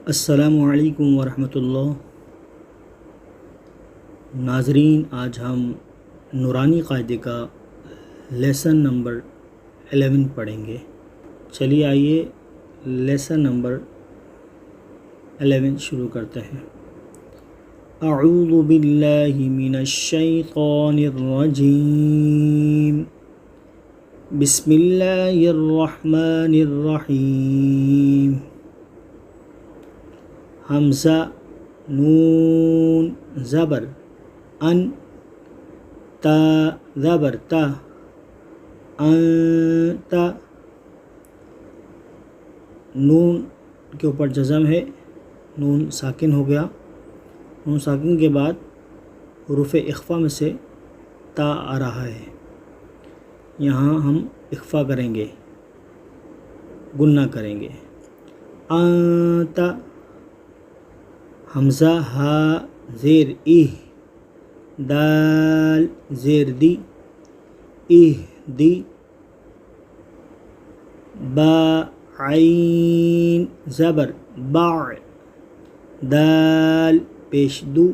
السلام علیکم ورحمۃ اللہ۔ ناظرین، آج ہم نورانی قاعدے کا لیسن نمبر 11 پڑھیں گے۔ چلیے آئیے لیسن نمبر 11 شروع کرتے ہیں۔ اعوذ باللہ من الشیطان الرجیم، بسم اللہ الرحمن الرحیم۔ حمزہ، نون زبر ان، تا زبر تا، انت۔ نون کے اوپر جزم ہے، نون ساکن ہو گیا۔ نون ساکن کے بعد حروف اخفا میں سے تا آ رہا ہے، یہاں ہم اخفا کریں گے، گنہ کریں گے۔ انت، حمزہ ہا زیر ای، دال زیر دی، ای دی۔ با عین زبر با، دال پیش دو،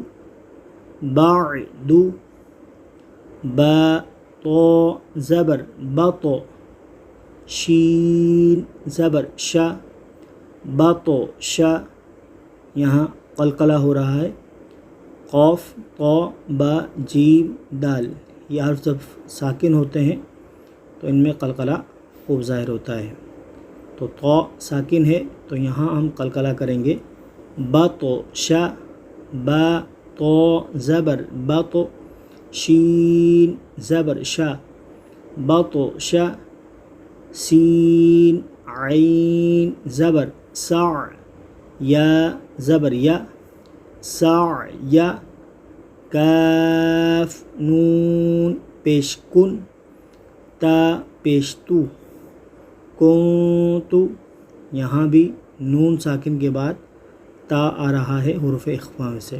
بعدو۔ با تو زبر بطو، شین زبر شا، بطو شا۔ یہاں قلقلہ ہو رہا ہے، قوف تو با جیم دال، یہ حرف جب ساکن ہوتے ہیں تو ان میں قلقلہ خوب ظاہر ہوتا ہے۔ تو تو ساکن ہے تو یہاں ہم قلقلہ کریں گے، با تو شا، با تو زبر بطو، شین زبر شا، بطو شا۔ سین عین زبر سع، یا زبر یا، سع یا۔ کاف نون پیش کن، تا پیش تو، کنتو۔ یہاں بھی نون ساکن کے بعد تا آ رہا ہے حروف اخفا میں سے،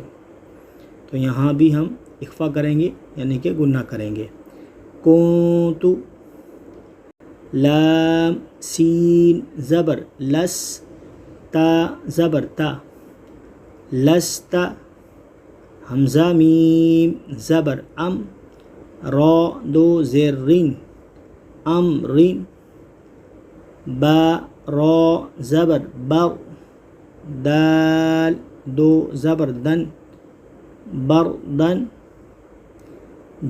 تو یہاں بھی ہم اخفا کریں گے، یعنی کہ گنہ کریں گے۔ کنتو۔ لام سین زبر لس، تا زبر تا، لست۔ حمزہ میم زبر ام، را دو زیر رین، ام رین۔ با را زبر بر، دال دو زبر دن، بردن۔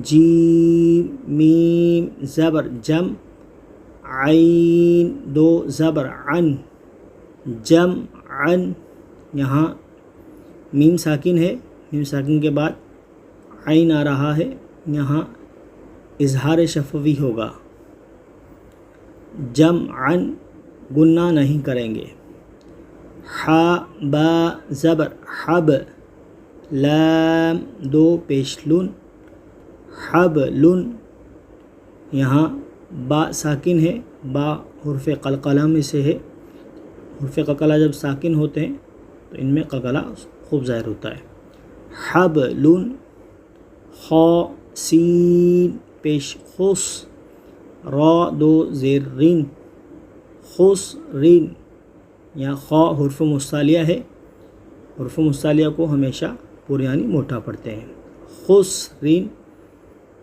جیم میم زبر جم، عین دو زبر عن، جمعن۔ یہاں میم ساکن ہے، میم ساکن کے بعد عین آ رہا ہے، یہاں اظہار شفوی ہوگا، جمعن، گنہ نہیں کریں گے۔ حا با زبر حب، لام دو پیش لن، حبلن۔ یہاں با ساکن ہے، با حرف قلقلہ میں سے ہے، حرف قلقلہ جب ساکن ہوتے ہیں تو ان میں قلقلہ خوب ظاہر ہوتا ہے۔ حبلن۔ خا سین پیش خس، را دو زیر رین، خسرین۔ یہاں خا حرف مستعلیہ ہے، حرف مستعلیہ کو ہمیشہ پریانی موٹا پڑھتے ہیں، خسرین۔